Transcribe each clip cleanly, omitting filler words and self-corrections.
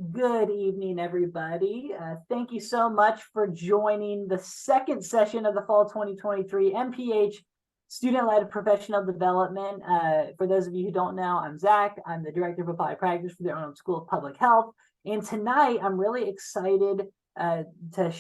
Good evening, everybody. Thank you so much for joining the second session of the Fall 2023 MPH Student-Led Professional Development. For those of you who don't know, I'm Zach. I'm the Director of Applied Practice for the Arnold School of Public Health. And tonight, I'm really excited to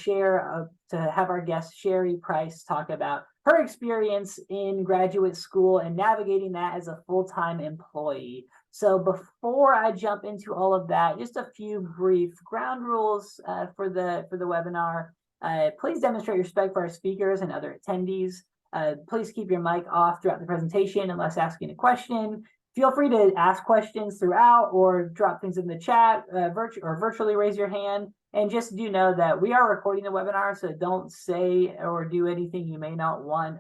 have our guest, Sherry Price, talk about her experience in graduate school and navigating that as a full-time employee. So before I jump into all of that, just a few brief ground rules for the webinar. Please demonstrate respect for our speakers and other attendees. Please keep your mic off throughout the presentation unless asking a question. Feel free to ask questions throughout or drop things in the chat or virtually raise your hand. And just do know that we are recording the webinar, so don't say or do anything you may not want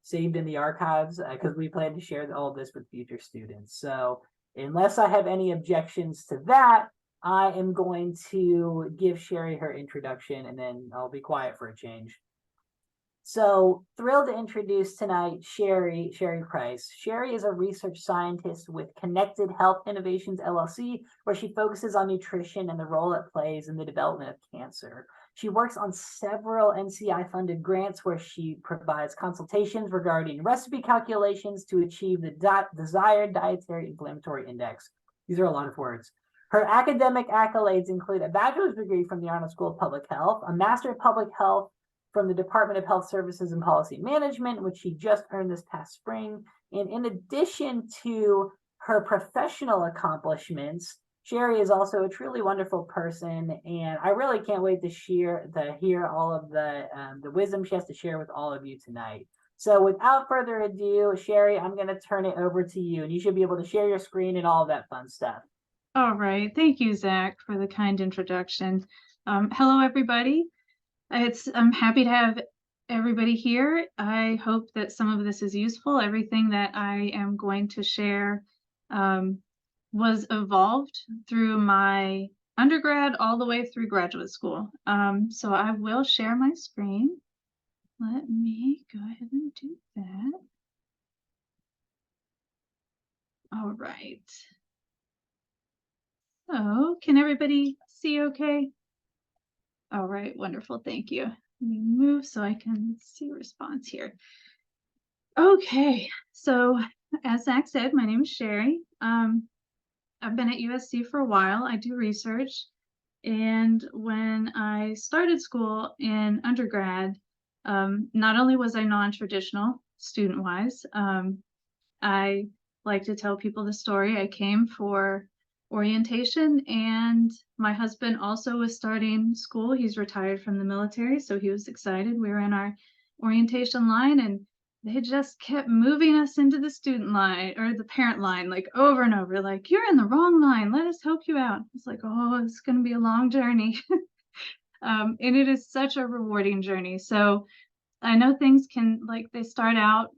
saved in the archives because we plan to share all of this with future students. So unless I have any objections to that, I am going to give Sherry her introduction and then I'll be quiet for a change. So thrilled to introduce tonight Sherry Price. Sherry is a research scientist with Connected Health Innovations LLC, where she focuses on nutrition and the role it plays in the development of cancer. She works on several NCI-funded grants where she provides consultations regarding recipe calculations to achieve the desired dietary inflammatory index. These are a lot of words. Her academic accolades include a bachelor's degree from the Arnold School of Public Health, a Master of Public Health from the Department of Health Services and Policy Management, which she just earned this past spring. And in addition to her professional accomplishments, Sherry is also a truly wonderful person, and I really can't wait to hear all of the wisdom she has to share with all of you tonight. So without further ado, Sherry, I'm going to turn it over to you, and you should be able to share your screen and all of that fun stuff. All right. Thank you, Zach, for the kind introduction. Hello, everybody. I'm happy to have everybody here. I hope that some of this is useful. Everything that I am going to share was evolved through my undergrad all the way through graduate school. So I will share my screen. Let me go ahead and do that. All right. So can everybody see okay? All right, wonderful, thank you. Let me move so I can see response here. Okay, so as Zach said, my name is Sherry. I've been at USC for a while. I do research. And when I started school in undergrad, not only was I non-traditional student-wise, I like to tell people the story. I came for orientation, and my husband also was starting school. He's retired from the military, so he was excited. We were in our orientation line, and they just kept moving us into the student line or the parent line, like over and over, like, you're in the wrong line, let us help you out. It's like, oh, it's going to be a long journey. And it is such a rewarding journey. So I know things can, like, they start out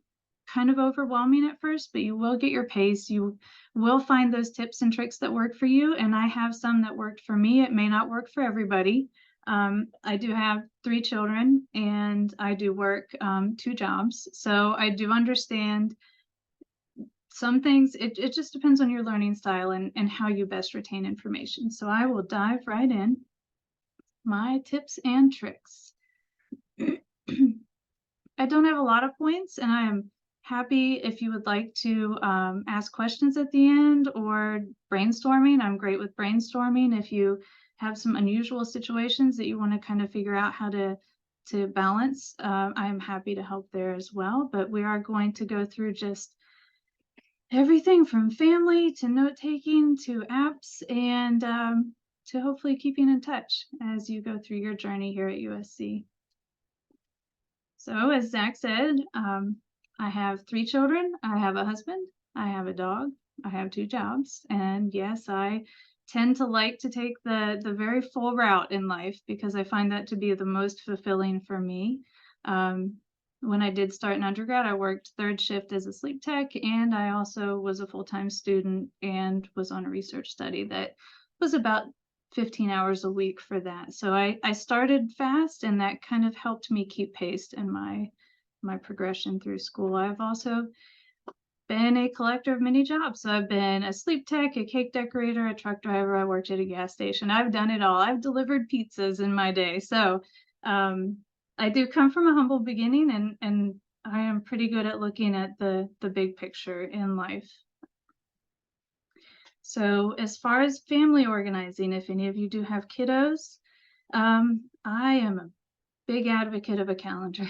kind of overwhelming at first, but you will get your pace. You will find those tips and tricks that work for you. And I have some that worked for me. It may not work for everybody. I do have 3 children and I do work 2 jobs. So I do understand some things. It just depends on your learning style and how you best retain information. So I will dive right in. My tips and tricks. I don't have a lot of points, and I am happy if you would like to ask questions at the end or brainstorming. I'm great with brainstorming. If you have some unusual situations that you want to kind of figure out how to balance, I'm happy to help there as well. But we are going to go through just everything from family to note-taking to apps and to hopefully keeping in touch as you go through your journey here at USC. So as Zach said, I have 3 children, I have a husband, I have a dog, I have 2 jobs, and yes, I tend to like to take the very full route in life because I find that to be the most fulfilling for me. When I did start in undergrad, I worked 3rd shift as a sleep tech, and I also was a full-time student and was on a research study that was about 15 hours a week for that. So I started fast, and that kind of helped me keep pace in my progression through school. I've also been a collector of many jobs. So I've been a sleep tech, a cake decorator, a truck driver. I worked at a gas station. I've done it all. I've delivered pizzas in my day. So I do come from a humble beginning, and I am pretty good at looking at the big picture in life. So as far as family organizing, if any of you do have kiddos, I am a big advocate of a calendar.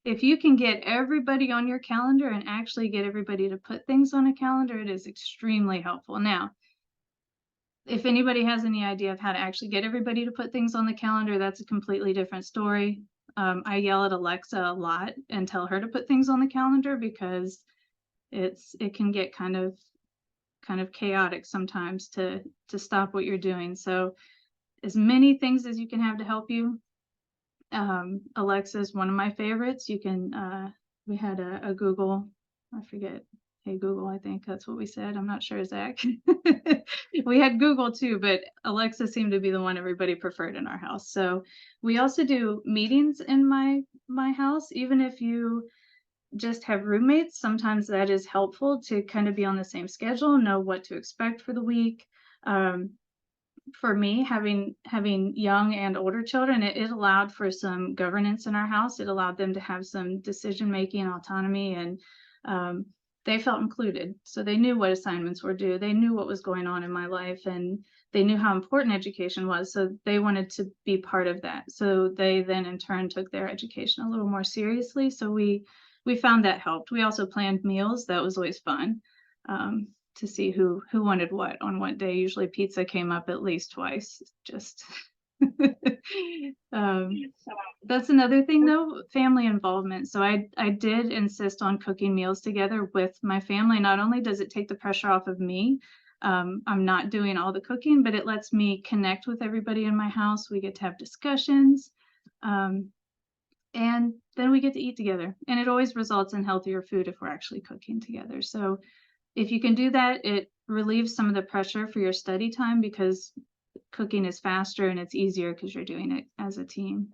If you can get everybody on your calendar and actually get everybody to put things on a calendar, it is extremely helpful. Now, if anybody has any idea of how to actually get everybody to put things on the calendar, that's a completely different story. I yell at Alexa a lot and tell her to put things on the calendar because it can get kind of chaotic sometimes to stop what you're doing. So as many things as you can have to help you. Alexa is one of my favorites. You can, we had a Google, I forget, hey Google, I think that's what we said. I'm not sure, Zach. We had Google too, but Alexa seemed to be the one everybody preferred in our house. So we also do meetings in my house, even if you just have roommates. Sometimes that is helpful to kind of be on the same schedule, know what to expect for the week. For me, having young and older children, it allowed for some governance in our house. It allowed them to have some decision-making autonomy, and they felt included. So they knew what assignments were due. They knew what was going on in my life, and they knew how important education was. So they wanted to be part of that. So they then in turn took their education a little more seriously. So we found that helped. We also planned meals. That was always fun. To see who wanted what on what day. Usually pizza came up at least twice. Just that's another thing though, family involvement. So I did insist on cooking meals together with my family. Not only does it take the pressure off of me, I'm not doing all the cooking, but it lets me connect with everybody in my house. We get to have discussions, and then we get to eat together, and it always results in healthier food if we're actually cooking together. So if you can do that, it relieves some of the pressure for your study time because cooking is faster and it's easier because you're doing it as a team.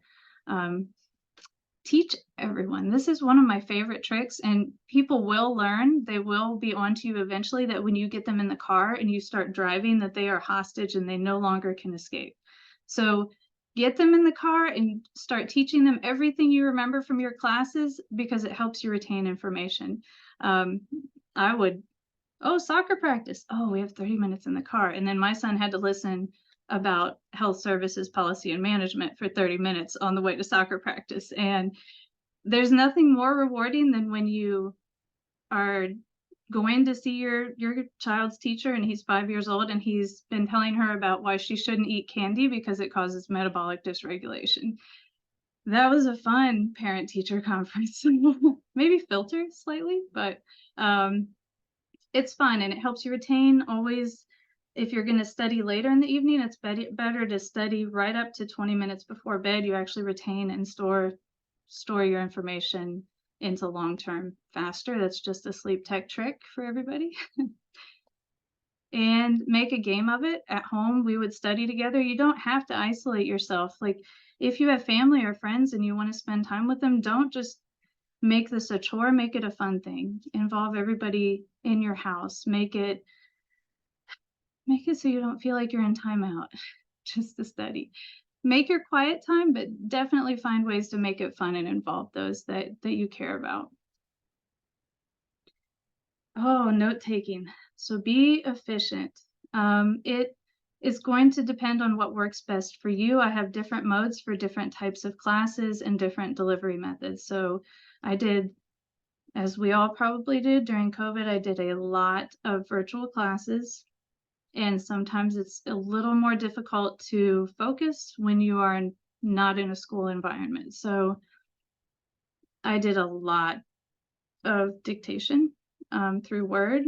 Teach everyone. This is one of my favorite tricks, and people will learn. They will be onto you eventually that when you get them in the car and you start driving, that they are hostage and they no longer can escape. So get them in the car and start teaching them everything you remember from your classes because it helps you retain information. I would, soccer practice. Oh, we have 30 minutes in the car. And then my son had to listen about health services policy and management for 30 minutes on the way to soccer practice. And there's nothing more rewarding than when you are going to see your child's teacher and he's 5 years old and he's been telling her about why she shouldn't eat candy because it causes metabolic dysregulation. That was a fun parent-teacher conference. Maybe filtered slightly, but it's fun and it helps you retain. Always, if you're going to study later in the evening, it's better to study right up to 20 minutes before bed. You actually retain and store your information into long-term faster. That's just a sleep tech trick for everybody. And make a game of it. At home, we would study together. You don't have to isolate yourself. Like if you have family or friends and you want to spend time with them, don't just make this a chore, make it a fun thing. Involve everybody in your house. Make it so you don't feel like you're in timeout just to study. Make your quiet time, but definitely find ways to make it fun and involve those that you care about. Oh, note taking. So be efficient. It is going to depend on what works best for you. I have different modes for different types of classes and different delivery methods. So I did, as we all probably did during COVID, I did a lot of virtual classes. And sometimes it's a little more difficult to focus when you are not in a school environment. So I did a lot of dictation through Word.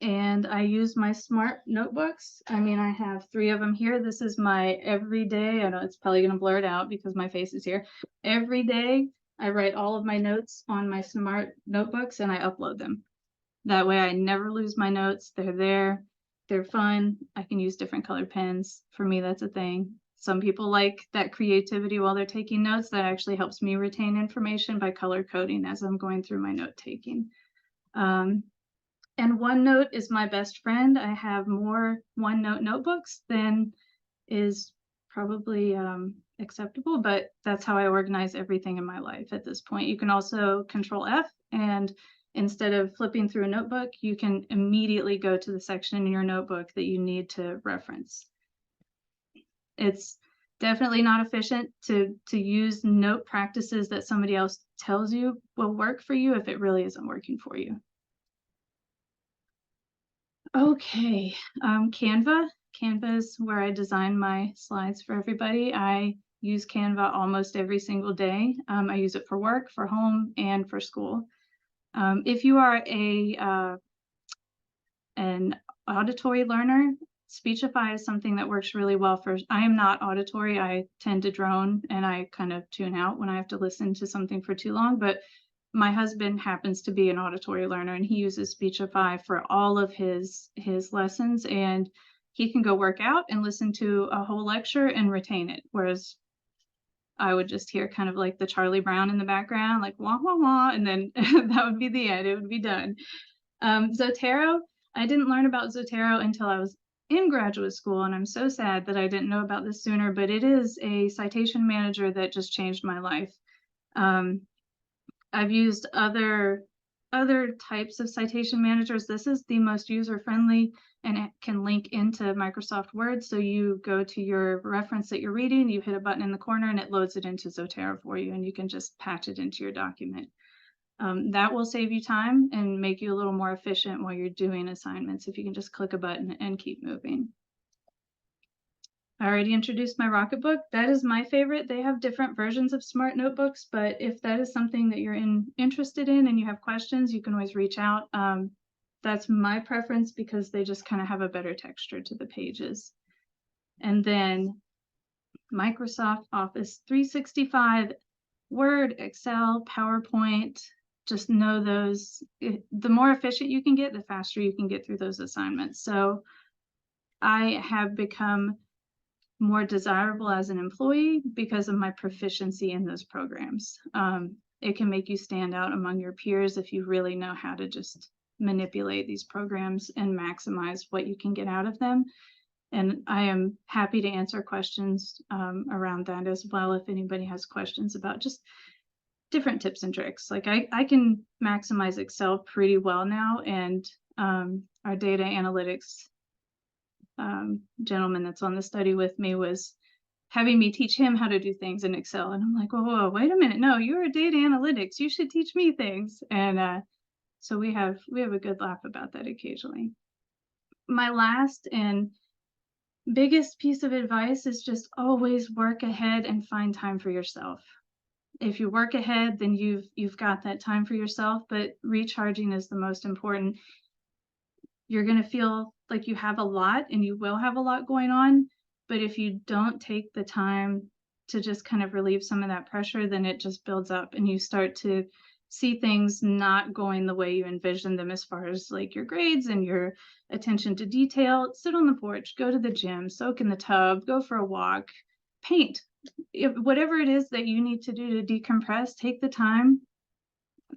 And I use my smart notebooks. I mean, I have 3 of them here. This is my everyday. I know it's probably going to blur it out because my face is here. Every day, I write all of my notes on my smart notebooks and I upload them. That way I never lose my notes. They're there. They're fun. I can use different colored pens. For me, that's a thing. Some people like that creativity while they're taking notes. That actually helps me retain information by color coding as I'm going through my note taking. And OneNote is my best friend. I have more OneNote notebooks than is probably acceptable, but that's how I organize everything in my life at this point. You can also Control F, and instead of flipping through a notebook, you can immediately go to the section in your notebook that you need to reference. It's definitely not efficient to use note practices that somebody else tells you will work for you if it really isn't working for you. Okay, Canva. Canva is where I design my slides for everybody. I use Canva almost every single day. I use it for work, for home, and for school. If you are an auditory learner, Speechify is something that works really well for. I am not auditory. I tend to drone and I kind of tune out when I have to listen to something for too long, but my husband happens to be an auditory learner and he uses Speechify for all of his lessons, and he can go work out and listen to a whole lecture and retain it, whereas I would just hear kind of like the Charlie Brown in the background, like wah wah wah, and then that would be the end. It would be done. Zotero, I didn't learn about Zotero until I was in graduate school, and I'm so sad that I didn't know about this sooner, but it is a citation manager that just changed my life. I've used other types of citation managers. This is the most user-friendly, and it can link into Microsoft Word. So you go to your reference that you're reading, you hit a button in the corner, and it loads it into Zotero for you, and you can just patch it into your document. That will save you time and make you a little more efficient while you're doing assignments if you can just click a button and keep moving. I already introduced my Rocketbook. That is my favorite. They have different versions of smart notebooks, but if that is something that you're interested in and you have questions, you can always reach out. That's my preference because they just kind of have a better texture to the pages. And then Microsoft Office 365, Word, Excel, PowerPoint, just know those. The more efficient you can get, the faster you can get through those assignments. So I have become more desirable as an employee because of my proficiency in those programs. It can make you stand out among your peers if you really know how to just manipulate these programs and maximize what you can get out of them. And I am happy to answer questions around that as well if anybody has questions about just different tips and tricks. Like I can maximize Excel pretty well now, and our data analytics gentleman that's on the study with me was having me teach him how to do things in Excel. And I'm like, whoa, wait a minute. No, you're a data analytics. You should teach me things. And so we have a good laugh about that occasionally. My last and biggest piece of advice is just always work ahead and find time for yourself. If you work ahead, then you've got that time for yourself, but recharging is the most important. You're going to feel like you have a lot, and you will have a lot going on, but if you don't take the time to just kind of relieve some of that pressure, then it just builds up and you start to see things not going the way you envisioned them as far as like your grades and your attention to detail. Sit on the porch, go to the gym, soak in the tub, go for a walk, paint. Whatever it is that you need to do to decompress, take the time.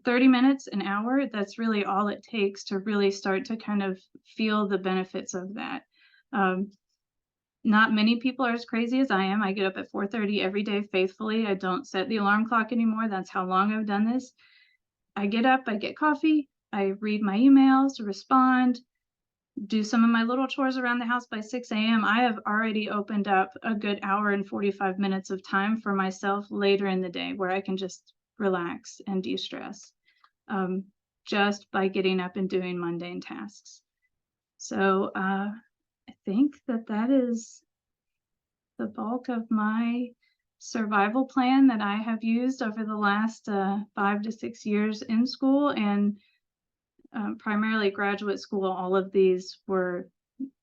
30 minutes, an hour, that's really all it takes to really start to kind of feel the benefits of that. Not many people are as crazy as I am. I get up at 4:30 every day faithfully. I don't set the alarm clock anymore. That's how long I've done this. I get up, I get coffee, I read my emails, respond, do some of my little chores around the house by 6 a.m. I have already opened up a good hour and 45 minutes of time for myself later in the day where I can just relax and de-stress just by getting up and doing mundane tasks. So I think that is the bulk of my survival plan that I have used over the last 5 to 6 years in school, and primarily graduate school. All of these were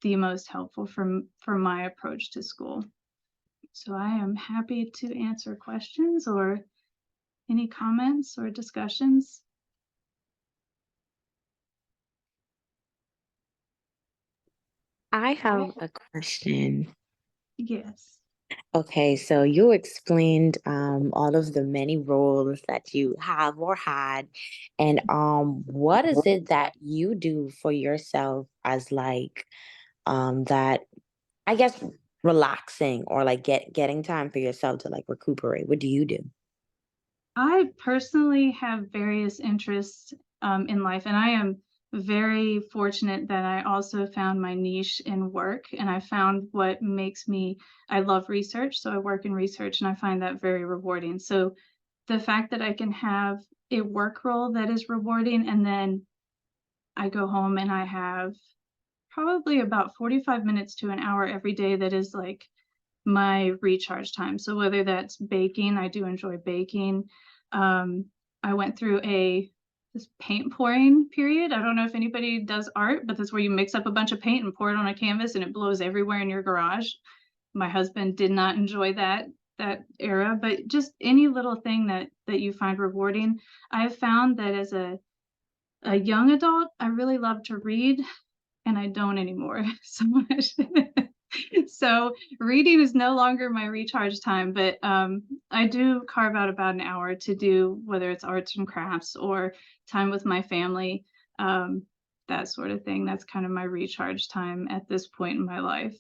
the most helpful for my approach to school. So I am happy to answer questions or any comments or discussions. I have a question. Yes. Okay, so you explained all of the many roles that you have or had, and what is it that you do for yourself as like that I guess relaxing or like getting time for yourself to like recuperate? What do you do? I personally have various interests in life, and I am very fortunate that I also found my niche in work, and I found what makes me, I love research, so I work in research, and I find that very rewarding. So the fact that I can have a work role that is rewarding, and then I go home and I have probably about 45 minutes to an hour every day that is like my recharge time. So whether that's baking, I do enjoy baking. Um, I went through a this paint pouring period. I don't know if anybody does art, but that's where you mix up a bunch of paint and pour it on a canvas and it blows everywhere in your garage. My husband did not enjoy that era, but just any little thing that you find rewarding. I've found that as a young adult, I really love to read and I don't anymore so much. So reading is no longer my recharge time, but I do carve out about an hour to do whether it's arts and crafts or time with my family, um, that sort of thing. That's kind of my recharge time at this point in my life.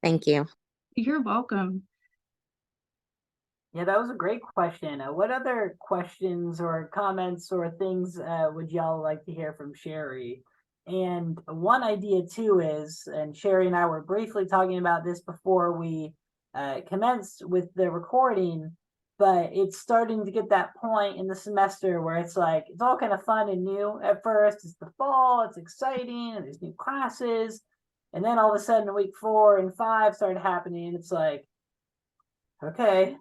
Thank you. You're welcome. Yeah, that was a great question. What other questions or comments or things would y'all like to hear from Sherry? And one idea too is, and Sherry and I were briefly talking about this before we commenced with the recording, but it's starting to get that point in the semester where it's like, it's all kind of fun and new at first. It's the fall, it's exciting, and there's new classes. And then all of a sudden, week 4 and 5 started happening. And it's like, okay,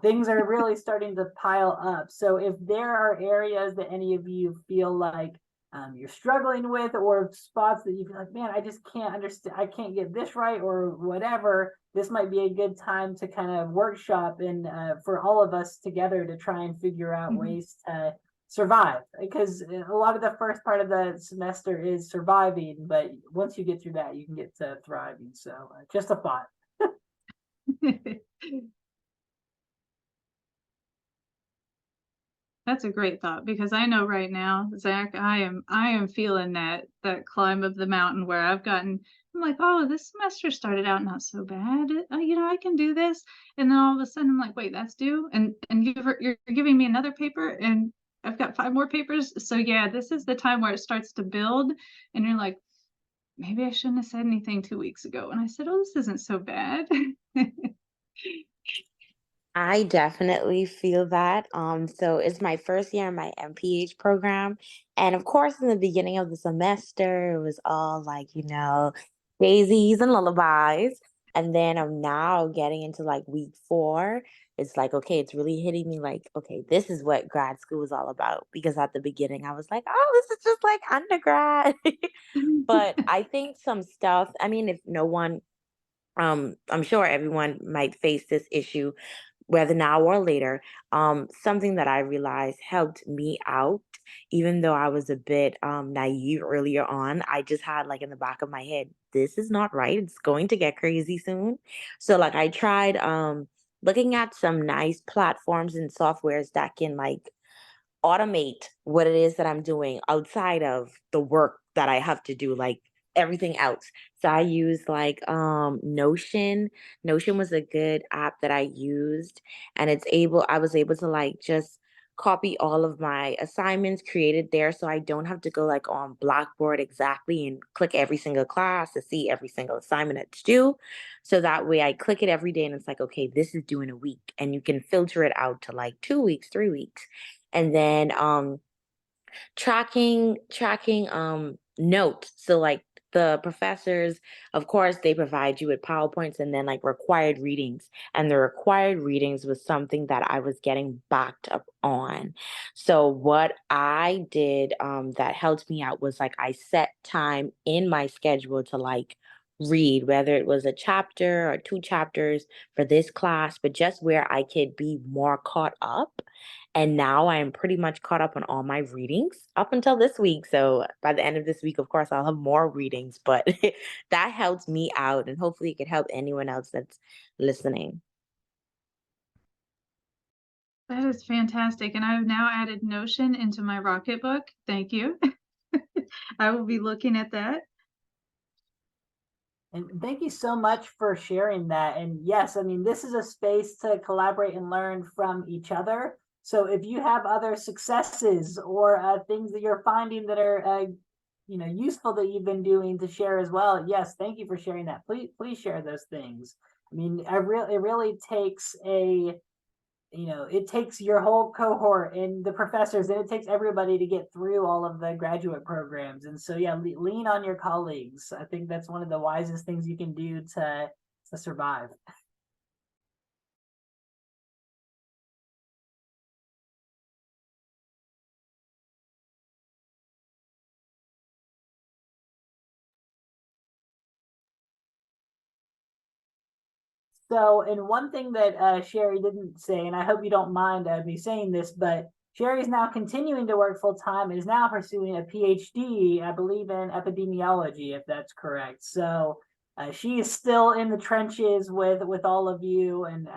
things are really starting to pile up. So if there are areas that any of you feel like you're struggling with, or spots that you feel like, man, I just can't understand, I can't get this right, or whatever, this might be a good time to kind of workshop and for all of us together to try and figure out Mhm. ways to survive. Because a lot of the first part of the semester is surviving, but once you get through that, you can get to thriving. So just a thought. That's a great thought because I know right now, Zach, I am feeling that climb of the mountain where I'm like, oh, this semester started out not so bad. I can do this. And then all of a sudden I'm like, wait, that's due. And you're giving me another paper and I've got 5 more papers. So yeah, this is the time where it starts to build and you're like, maybe I shouldn't have said anything 2 weeks ago. And I said, oh, this isn't so bad. I definitely feel that. So it's my first year in my MPH program. And of course, in the beginning of the semester, it was all like, daisies and lullabies. And then I'm now getting into like week 4. It's like, okay, it's really hitting me like, okay, this is what grad school is all about. Because at the beginning, I was like, oh, this is just like undergrad. But I think some stuff, I mean, if no one I'm sure everyone might face this issue, whether now or later. Something that I realized helped me out, even though I was a bit naive earlier on. I just had like in the back of my head, this is not right. It's going to get crazy soon. So like I tried looking at some nice platforms and softwares that can like automate what it is that I'm doing outside of the work that I have to do, like everything else. So I use like Notion. Notion was a good app that I used, and I was able to like just copy all of my assignments created there, so I don't have to go like on Blackboard exactly and click every single class to see every single assignment that's due. So that way I click it every day and it's like, okay, this is due in a week, and you can filter it out to like 2 weeks, 3 weeks. And then tracking notes. So like the professors, of course, they provide you with PowerPoints and then like required readings. And the required readings was something that I was getting backed up on. So what I did that helped me out was like I set time in my schedule to like read, whether it was a chapter or 2 chapters for this class, but just where I could be more caught up. And now I am pretty much caught up on all my readings up until this week. So by the end of this week, of course, I'll have more readings, but that helps me out. And hopefully it could help anyone else that's listening. That is fantastic. And I've now added Notion into my Rocketbook. Thank you. I will be looking at that. And thank you so much for sharing that. And yes, I mean, this is a space to collaborate and learn from each other. So if you have other successes or things that you're finding that are, useful that you've been doing to share as well, yes, thank you for sharing that. Please share those things. I mean, it really takes it takes your whole cohort and the professors, and it takes everybody to get through all of the graduate programs. And so, yeah, lean on your colleagues. I think that's one of the wisest things you can do to survive. So, and one thing that Sherry didn't say, and I hope you don't mind me saying this, but Sherry is now continuing to work full time and is now pursuing a PhD, I believe, in epidemiology, if that's correct. So she is still in the trenches with all of you and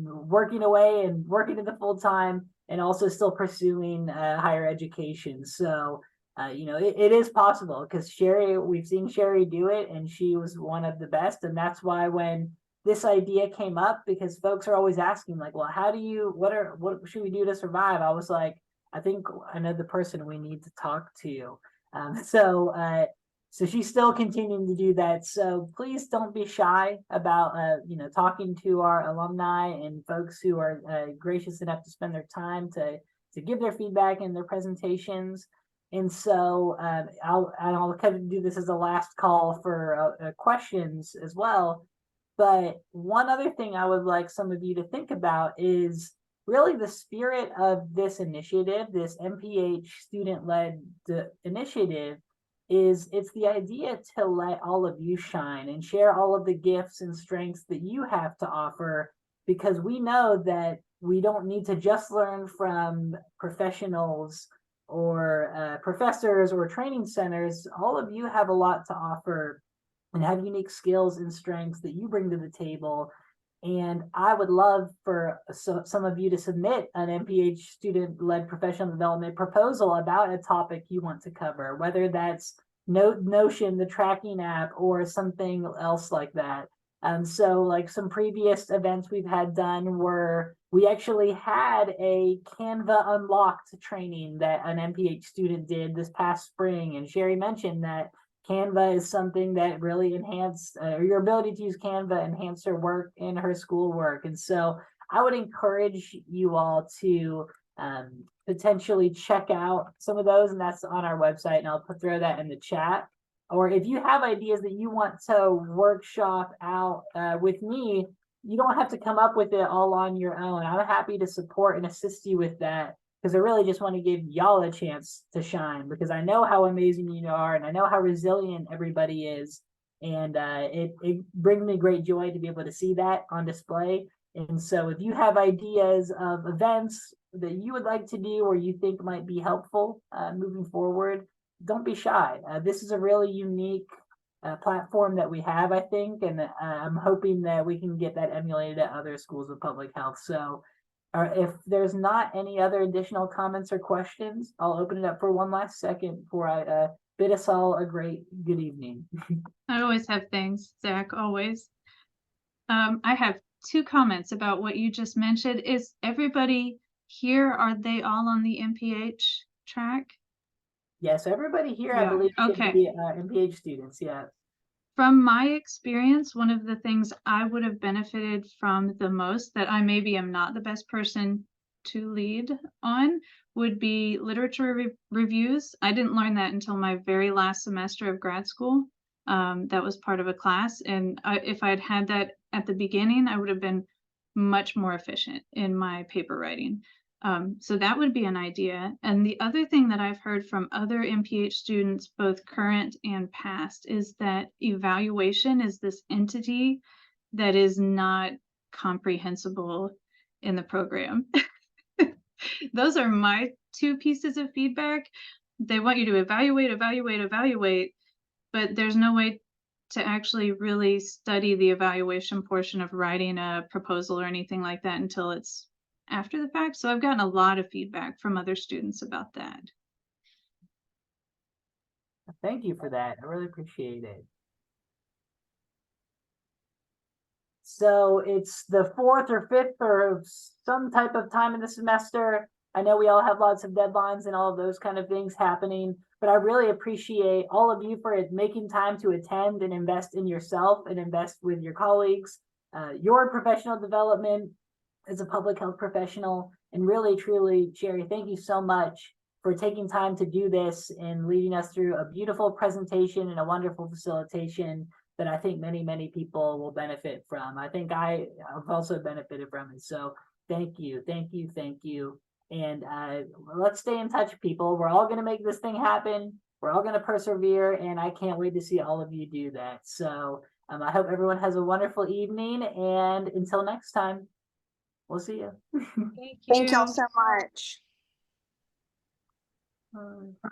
working away and working in the full time and also still pursuing higher education. So it is possible because we've seen Sherry do it, and she was one of the best, and that's why when this idea came up, because folks are always asking like, well, what should we do to survive? I was like, I think I know the person we need to talk to. So she's still continuing to do that. So please don't be shy about, talking to our alumni and folks who are gracious enough to spend their time to give their feedback and their presentations. And so I'll kind of do this as a last call for questions as well. But one other thing I would like some of you to think about is really the spirit of this initiative, this MPH student-led initiative, it's the idea to let all of you shine and share all of the gifts and strengths that you have to offer, because we know that we don't need to just learn from professionals or professors or training centers. All of you have a lot to offer and have unique skills and strengths that you bring to the table. And I would love for some of you to submit an MPH student-led professional development proposal about a topic you want to cover, whether that's Notion, the tracking app, or something else like that. So like some previous events we've had done were we actually had a Canva Unlocked training that an MPH student did this past spring. And Sherry mentioned that Canva is something that really enhanced your ability to use Canva, enhance her work in her schoolwork. And so I would encourage you all to potentially check out some of those, and that's on our website, and I'll throw that in the chat. Or if you have ideas that you want to workshop out with me, you don't have to come up with it all on your own. I'm happy to support and assist you with that, because I really just want to give y'all a chance to shine, because I know how amazing you are and I know how resilient everybody is. And it brings me great joy to be able to see that on display. And so if you have ideas of events that you would like to do or you think might be helpful moving forward, don't be shy. This is a really unique platform that we have, I think, and I'm hoping that we can get that emulated at other schools of public health. So if there's not any other additional comments or questions, I'll open it up for one last second before I bid us all a great good evening. I always have things, Zach, always. I have 2 comments about what you just mentioned. Is everybody here, are they all on the MPH track? Yes, everybody here, Yeah. I believe, should Okay. be MPH students, yeah. From my experience, one of the things I would have benefited from the most, that I maybe am not the best person to lead on, would be literature reviews. I didn't learn that until my very last semester of grad school. That was part of a class, and if I had had that at the beginning, I would have been much more efficient in my paper writing. So that would be an idea. And the other thing that I've heard from other MPH students, both current and past, is that evaluation is this entity that is not comprehensible in the program. Those are my two pieces of feedback. They want you to evaluate, evaluate, evaluate, but there's no way to actually really study the evaluation portion of writing a proposal or anything like that until it's after the fact. So I've gotten a lot of feedback from other students about that. Thank you for that. I really appreciate it. So it's the 4th or 5th or some type of time in the semester. I know we all have lots of deadlines and all of those kind of things happening, but I really appreciate all of you for making time to attend and invest in yourself and invest with your colleagues, your professional development as a public health professional. And really, truly, Sherry, thank you so much for taking time to do this and leading us through a beautiful presentation and a wonderful facilitation that I think many, many people will benefit from. I think I've also benefited from it. So thank you, thank you, thank you. And let's stay in touch, people. We're all going to make this thing happen. We're all going to persevere. And I can't wait to see all of you do that. So I hope everyone has a wonderful evening. And until next time, we'll see you. Thank Thank y'all so much. Bye.